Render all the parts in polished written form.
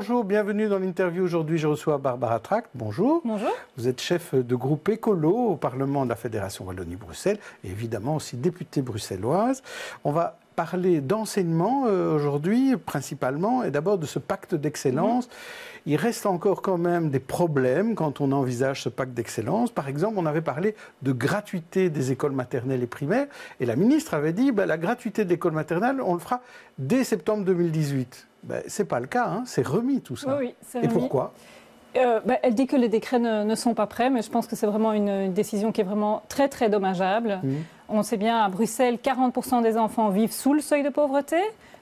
bonjour, bienvenue dans l'interview. Aujourd'hui, je reçois Barbara Tract. Bonjour. Bonjour. Vous êtes chef de groupe écolo au Parlement de la Fédération Wallonie-Bruxelles et évidemment aussi députée bruxelloise. On va parler d'enseignement aujourd'hui principalement et d'abord de ce pacte d'excellence. Il reste encore quand même des problèmes quand on envisage ce pacte d'excellence. Par exemple, on avait parlé de gratuité des écoles maternelles et primaires et la ministre avait dit la gratuité de l'école maternelle, on le fera dès septembre 2018. Ce n'est pas le cas, hein, c'est remis tout ça. Oui, c'est remis. Et pourquoi ? Elle dit que les décrets ne sont pas prêts, mais je pense que c'est vraiment une décision qui est vraiment très, très dommageable. On sait bien, à Bruxelles, 40% des enfants vivent sous le seuil de pauvreté.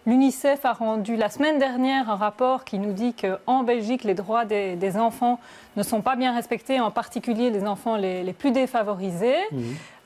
L'UNICEF a rendu la semaine dernière un rapport qui nous dit qu'en Belgique, les droits des enfants ne sont pas bien respectés, en particulier les enfants les plus défavorisés.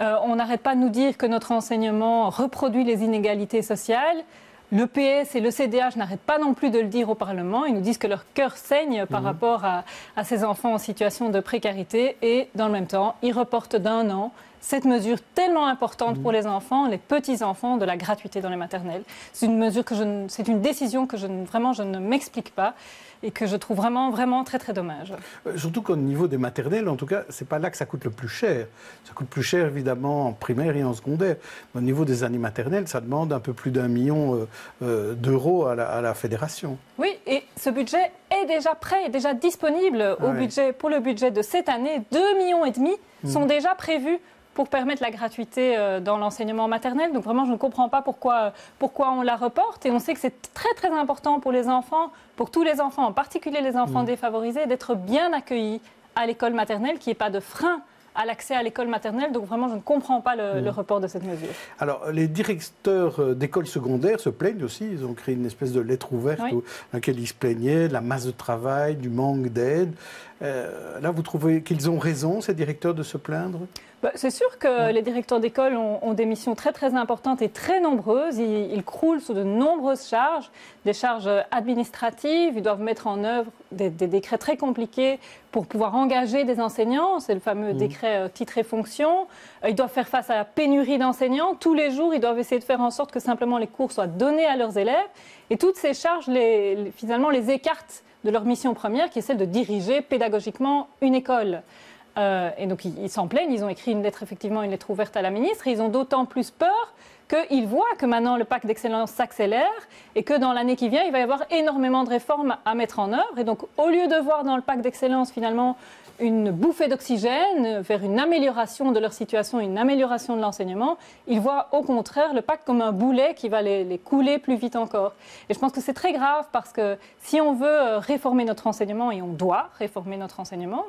On n'arrête pas de nous dire que notre enseignement reproduit les inégalités sociales. Le PS et le CDH n'arrêtent pas non plus de le dire au Parlement. Ils nous disent que leur cœur saigne par rapport à ces enfants en situation de précarité. Et dans le même temps, ils reportent d'un an cette mesure tellement importante pour les enfants, les petits-enfants, de la gratuité dans les maternelles. C'est une mesure c'est une décision que je ne m'explique pas et que je trouve vraiment, vraiment très, très dommage. Surtout qu'au niveau des maternelles, en tout cas, c'est pas là que ça coûte le plus cher. Ça coûte plus cher, évidemment, en primaire et en secondaire. Mais au niveau des années maternelles, ça demande un peu plus d'1 million d'euros à la fédération. Oui, et ce budget est déjà prêt, est déjà disponible pour le budget de cette année. 2,5 millions sont déjà prévus pour permettre la gratuité dans l'enseignement maternel. Donc vraiment, je ne comprends pas pourquoi on la reporte. Et on sait que c'est très, très important pour les enfants, pour tous les enfants, en particulier les enfants défavorisés, d'être bien accueillis à l'école maternelle, qu'il n'y ait pas de frein à l'accès à l'école maternelle. Donc vraiment, je ne comprends pas le report de cette mesure. Alors, les directeurs d'écoles secondaires se plaignent aussi. Ils ont créé une espèce de lettre ouverte dans laquelle ils se plaignaient de la masse de travail, du manque d'aide. Là, vous trouvez qu'ils ont raison, ces directeurs, de se plaindre ? C'est sûr que les directeurs d'école ont des missions très, très importantes et très nombreuses. Ils croulent sous de nombreuses charges, des charges administratives. Ils doivent mettre en œuvre des décrets très compliqués pour pouvoir engager des enseignants. C'est le fameux décret titre et fonction. Ils doivent faire face à la pénurie d'enseignants. Tous les jours, ils doivent essayer de faire en sorte que simplement les cours soient donnés à leurs élèves. Et toutes ces charges, finalement, les écartent de leur mission première, qui est celle de diriger pédagogiquement une école. Et donc, ils s'en plaignent. Ils ont écrit une lettre ouverte à la ministre. Et ils ont d'autant plus peur qu'ils voient que maintenant, le pacte d'excellence s'accélère et que dans l'année qui vient, il va y avoir énormément de réformes à mettre en œuvre. Et donc, au lieu de voir dans le pacte d'excellence, finalement, une bouffée d'oxygène vers une amélioration de leur situation, une amélioration de l'enseignement, ils voient au contraire le pacte comme un boulet qui va les couler plus vite encore. Et je pense que c'est très grave parce que si on veut réformer notre enseignement, et on doit réformer notre enseignement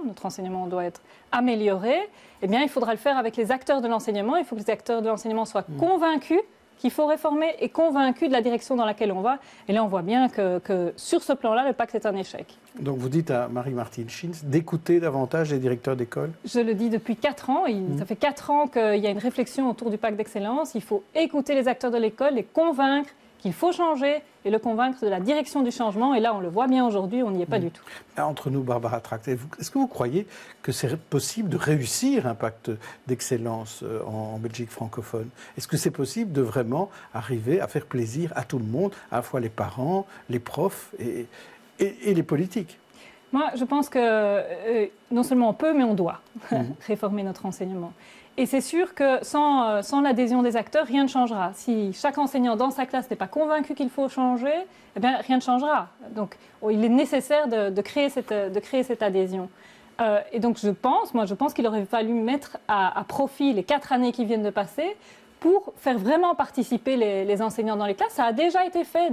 doit être amélioré, eh bien il faudra le faire avec les acteurs de l'enseignement. Il faut que les acteurs de l'enseignement soient convaincus qu'il faut réformer et convaincus de la direction dans laquelle on va. Et là, on voit bien que sur ce plan-là, le pacte est un échec. Donc vous dites à Marie-Martine Schins d'écouter davantage les directeurs d'école ? Je le dis depuis 4 ans. Ça fait 4 ans qu'il y a une réflexion autour du pacte d'excellence. Il faut écouter les acteurs de l'école, les convaincre qu'il faut changer et le convaincre de la direction du changement. Et là, on le voit bien aujourd'hui, on n'y est pas du tout. Entre nous, Barbara Tract, est-ce que vous croyez que c'est possible de réussir un pacte d'excellence en Belgique francophone ? Est-ce que c'est possible de vraiment arriver à faire plaisir à tout le monde, à la fois les parents, les profs et les politiques ? Moi, je pense que non seulement on peut, mais on doit réformer notre enseignement. Et c'est sûr que sans l'adhésion des acteurs, rien ne changera. Si chaque enseignant dans sa classe n'est pas convaincu qu'il faut changer, eh bien, rien ne changera. Donc, il est nécessaire de créer cette adhésion. Et donc, je pense qu'il aurait fallu mettre à profit les 4 années qui viennent de passer pour faire vraiment participer les enseignants dans les classes. Ça a déjà été fait,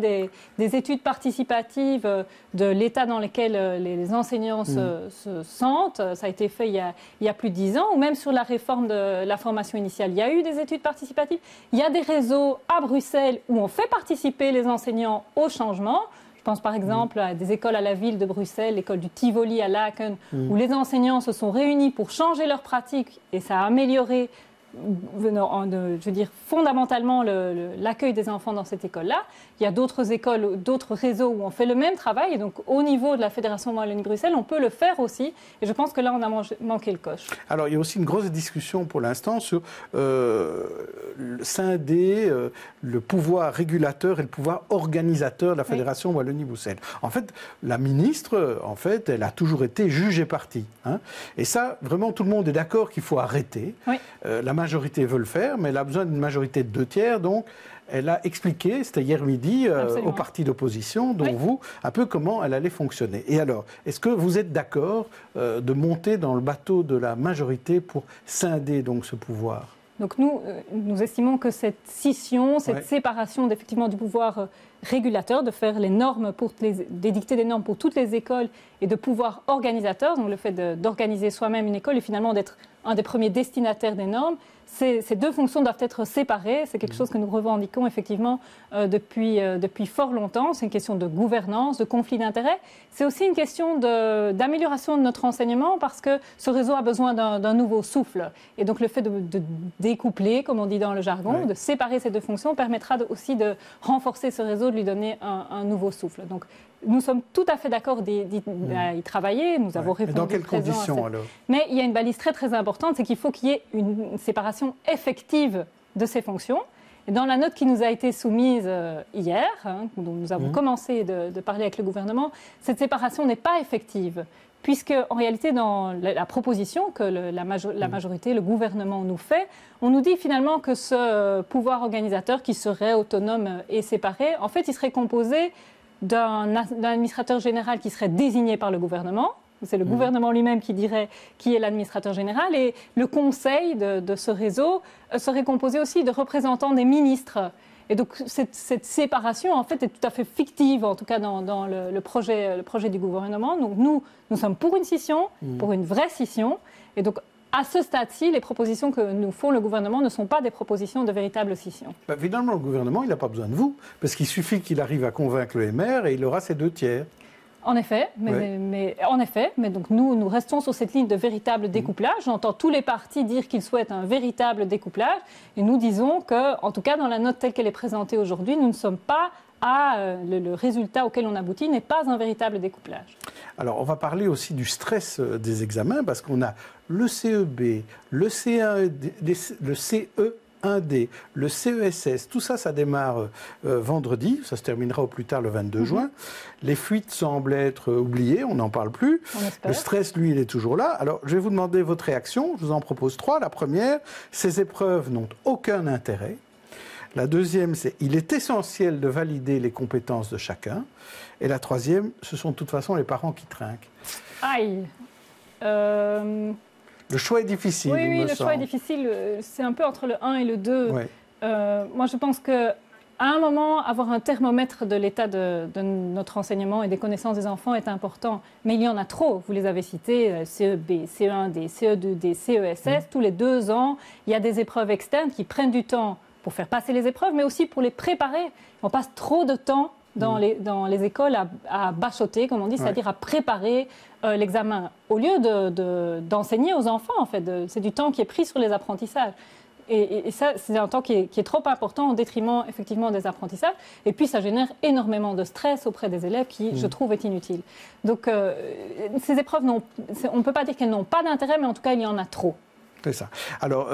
des études participatives de l'état dans lequel les enseignants se sentent. Ça a été fait il y a plus de 10 ans, ou même sur la réforme de la formation initiale. Il y a eu des études participatives. Il y a des réseaux à Bruxelles où on fait participer les enseignants au changement. Je pense par exemple à des écoles à la ville de Bruxelles, l'école du Tivoli à Laken, où les enseignants se sont réunis pour changer leurs pratiques et ça a amélioré je veux dire, fondamentalement l'accueil des enfants dans cette école-là. Il y a d'autres écoles, d'autres réseaux où on fait le même travail. Et donc, au niveau de la Fédération Wallonie-Bruxelles, on peut le faire aussi. Et je pense que là, on a manqué le coche. Alors, il y a aussi une grosse discussion pour l'instant sur scinder le pouvoir régulateur et le pouvoir organisateur de la Fédération Wallonie-Bruxelles. En fait, la ministre, elle a toujours été juge et partie. Hein. Et ça, vraiment, tout le monde est d'accord qu'il faut arrêter. Oui. La majorité veut le faire, mais elle a besoin d'une majorité de 2/3, donc elle a expliqué, c'était hier midi, aux partis d'opposition, dont vous, un peu comment elle allait fonctionner. Et alors, est-ce que vous êtes d'accord de monter dans le bateau de la majorité pour scinder donc ce pouvoir ? Donc nous estimons que cette scission, cette séparation effectivement du pouvoir régulateur, de faire les normes, d'édicter des normes pour toutes les écoles et de pouvoir organisateur, donc le fait d'organiser soi-même une école et finalement d'être un des premiers destinataires des normes, ces deux fonctions doivent être séparées. C'est quelque chose que nous revendiquons effectivement depuis fort longtemps. C'est une question de gouvernance, de conflit d'intérêts. C'est aussi une question d'amélioration de notre enseignement parce que ce réseau a besoin d'un nouveau souffle. Et donc le fait de découpler, comme on dit dans le jargon, de séparer ces deux fonctions permettra aussi de renforcer ce réseau, de lui donner un nouveau souffle. Donc nous sommes tout à fait d'accord d'y travailler. Nous avons répondu. Dans quelles conditions alors ? Mais il y a une balise très très importante, c'est qu'il faut qu'il y ait une séparation effective de ces fonctions. Et dans la note qui nous a été soumise hier, dont nous avons commencé de parler avec le gouvernement, cette séparation n'est pas effective. Puisque, en réalité, dans la proposition que la majorité, le gouvernement nous fait, on nous dit finalement que ce pouvoir organisateur qui serait autonome et séparé, en fait, il serait composé d'un administrateur général qui serait désigné par le gouvernement. C'est le gouvernement lui-même qui dirait qui est l'administrateur général. Et le conseil de ce réseau serait composé aussi de représentants des ministres. Et donc cette séparation, en fait, est tout à fait fictive, en tout cas dans le projet du gouvernement. Donc nous sommes pour une scission, pour une vraie scission. Et donc à ce stade-ci, les propositions que nous font le gouvernement ne sont pas des propositions de véritable scission. Finalement, le gouvernement, il n'a pas besoin de vous, parce qu'il suffit qu'il arrive à convaincre le MR et il aura ses 2/3. En effet, mais donc nous restons sur cette ligne de véritable découplage. J'entends tous les partis dire qu'ils souhaitent un véritable découplage, et nous disons que, en tout cas dans la note telle qu'elle est présentée aujourd'hui, nous ne sommes pas le résultat auquel on aboutit n'est pas un véritable découplage. Alors, on va parler aussi du stress des examens, parce qu'on a le CEB, le CE1D, le CESS, tout ça, ça démarre vendredi, ça se terminera au plus tard le 22 juin. Les fuites semblent être oubliées, on n'en parle plus. Le stress, lui, il est toujours là. Alors, je vais vous demander votre réaction, je vous en propose 3. La première, ces épreuves n'ont aucun intérêt. La deuxième, c'est il est essentiel de valider les compétences de chacun. Et la troisième, ce sont de toute façon les parents qui trinquent. Aïe. Le choix est difficile. Oui, le choix est difficile. C'est un peu entre le 1 et le 2. Ouais. Moi, je pense qu'à un moment, avoir un thermomètre de l'état de notre enseignement et des connaissances des enfants est important. Mais il y en a trop. Vous les avez cités, CEB, CE1D, CE2D, CESS. Tous les 2 ans, il y a des épreuves externes qui prennent du temps pour faire passer les épreuves, mais aussi pour les préparer. On passe trop de temps dans les écoles à bachoter, comme on dit, c'est-à-dire à préparer l'examen, au lieu d'enseigner aux enfants, en fait. C'est du temps qui est pris sur les apprentissages. Et ça, c'est un temps qui est trop important au détriment, effectivement, des apprentissages. Et puis, ça génère énormément de stress auprès des élèves qui, je trouve, est inutile. Donc, ces épreuves, on ne peut pas dire qu'elles n'ont pas d'intérêt, mais en tout cas, il y en a trop. C'est ça. Alors,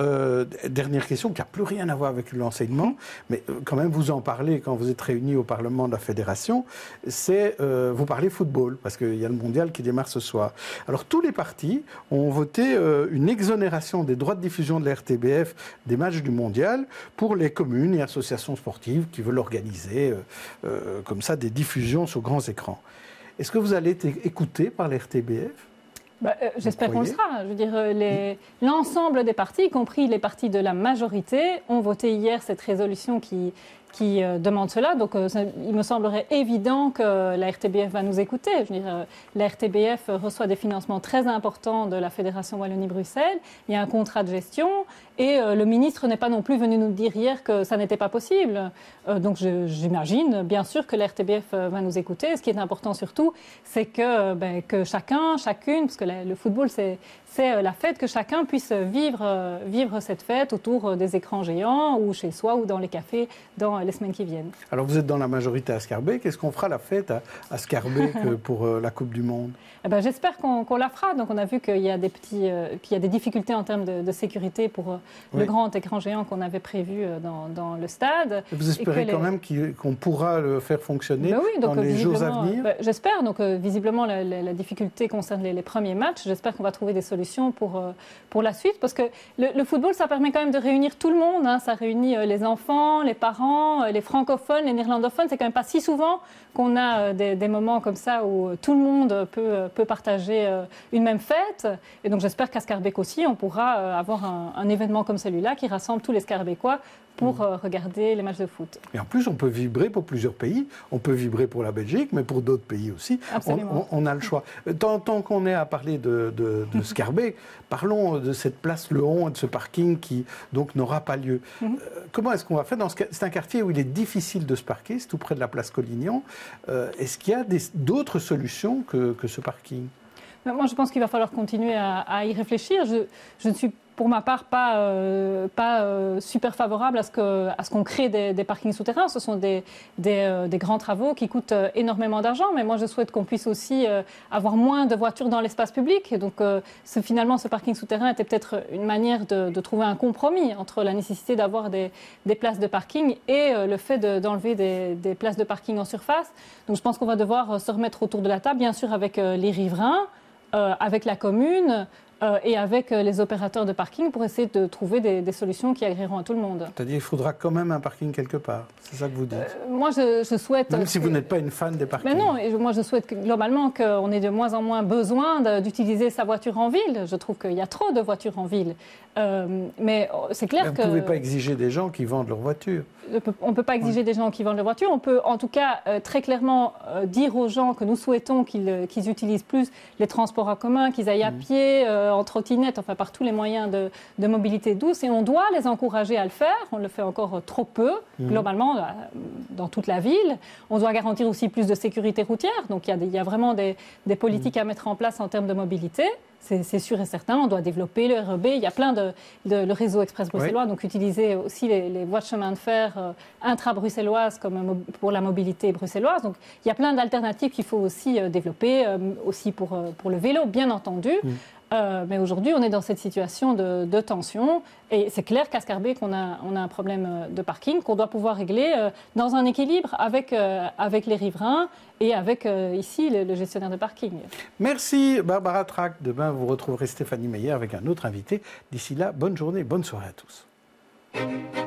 dernière question qui n'a plus rien à voir avec l'enseignement, mais quand même vous en parlez quand vous êtes réunis au Parlement de la Fédération, c'est vous parlez football, parce qu'il y a le mondial qui démarre ce soir. Alors, tous les partis ont voté une exonération des droits de diffusion de la RTBF des matchs du mondial pour les communes et associations sportives qui veulent organiser comme ça des diffusions sur grands écrans. Est-ce que vous allez être écouté par la RTBF ? J'espère qu'on le sera. Je veux dire, l'ensemble des partis, y compris les partis de la majorité, ont voté hier cette résolution qui demande cela. Donc, il me semblerait évident que la RTBF va nous écouter. Je veux dire, la RTBF reçoit des financements très importants de la Fédération Wallonie-Bruxelles. Il y a un contrat de gestion. Et le ministre n'est pas non plus venu nous dire hier que ça n'était pas possible. Donc, j'imagine, bien sûr, que la RTBF va nous écouter. Ce qui est important surtout, c'est que chacun, chacune, parce que le football, c'est c'est la fête, que chacun puisse vivre cette fête autour des écrans géants ou chez soi ou dans les cafés dans les semaines qui viennent. Alors vous êtes dans la majorité à Schaerbeek. Est-ce qu'on fera la fête à Schaerbeek pour la Coupe du Monde? Eh ben, j'espère qu'on la fera. Donc on a vu qu'il y a des difficultés en termes de sécurité pour le grand écran géant qu'on avait prévu dans le stade. Et vous espérez quand même qu'on pourra le faire fonctionner dans les jours à venir? J'espère. Donc visiblement la difficulté concerne les premiers matchs. J'espère qu'on va trouver des solutions pour la suite, parce que le football, ça permet quand même de réunir tout le monde. Hein. Ça réunit les enfants, les parents, les francophones, les néerlandophones. C'est quand même pas si souvent qu'on a des moments comme ça où tout le monde peut partager une même fête. Et donc j'espère qu'à Schaerbeek aussi, on pourra avoir un événement comme celui-là qui rassemble tous les Schaerbécois pour regarder les matchs de foot. Et en plus, on peut vibrer pour plusieurs pays. On peut vibrer pour la Belgique, mais pour d'autres pays aussi. On a le choix. Tant qu'on est à parler de Schaerbeek, parlons de cette place Le Hon et de ce parking qui donc n'aura pas lieu. Comment est-ce qu'on va faire? C'est un quartier où il est difficile de se parquer, c'est tout près de la place Collignon. Est-ce qu'il y a d'autres solutions que ce parking? Moi, je pense qu'il va falloir continuer à y réfléchir. Je ne suis pour ma part pas super favorable à ce qu'on crée des parkings souterrains. Ce sont des grands travaux qui coûtent énormément d'argent, mais moi je souhaite qu'on puisse aussi avoir moins de voitures dans l'espace public. Et donc finalement ce parking souterrain était peut-être une manière de trouver un compromis entre la nécessité d'avoir des places de parking et le fait d'enlever des places de parking en surface. Donc je pense qu'on va devoir se remettre autour de la table, bien sûr avec les riverains, avec la commune, et avec les opérateurs de parking pour essayer de trouver des solutions qui agréeront à tout le monde. C'est-à-dire qu'il faudra quand même un parking quelque part, c'est ça que vous dites? Moi, je souhaite... Même si vous n'êtes pas une fan des parkings. Mais non, moi je souhaite globalement qu'on ait de moins en moins besoin d'utiliser sa voiture en ville. Je trouve qu'il y a trop de voitures en ville. Mais c'est clair que... Vous ne pouvez pas exiger des gens qui vendent leur voiture. On ne peut pas exiger des gens qui vendent leur voiture. On peut en tout cas très clairement dire aux gens que nous souhaitons qu'ils utilisent plus les transports en commun, qu'ils aillent à pied, en trottinette, enfin par tous les moyens de mobilité douce. Et on doit les encourager à le faire. On le fait encore trop peu, globalement, dans toute la ville. On doit garantir aussi plus de sécurité routière. Donc il y a vraiment des politiques à mettre en place en termes de mobilité. C'est sûr et certain, on doit développer le REB. Il y a plein le réseau express bruxellois, donc utiliser aussi les voies de chemin de fer intra-bruxelloises comme pour la mobilité bruxelloise. Donc il y a plein d'alternatives qu'il faut aussi développer, aussi pour le vélo, bien entendu. Mais aujourd'hui, on est dans cette situation de tension. Et c'est clair qu'à Schaerbeek, on a un problème de parking qu'on doit pouvoir régler dans un équilibre avec les riverains et avec ici le gestionnaire de parking. Merci Barbara Track. Demain, vous retrouverez Stéphanie Meyer avec un autre invité. D'ici là, bonne journée, bonne soirée à tous.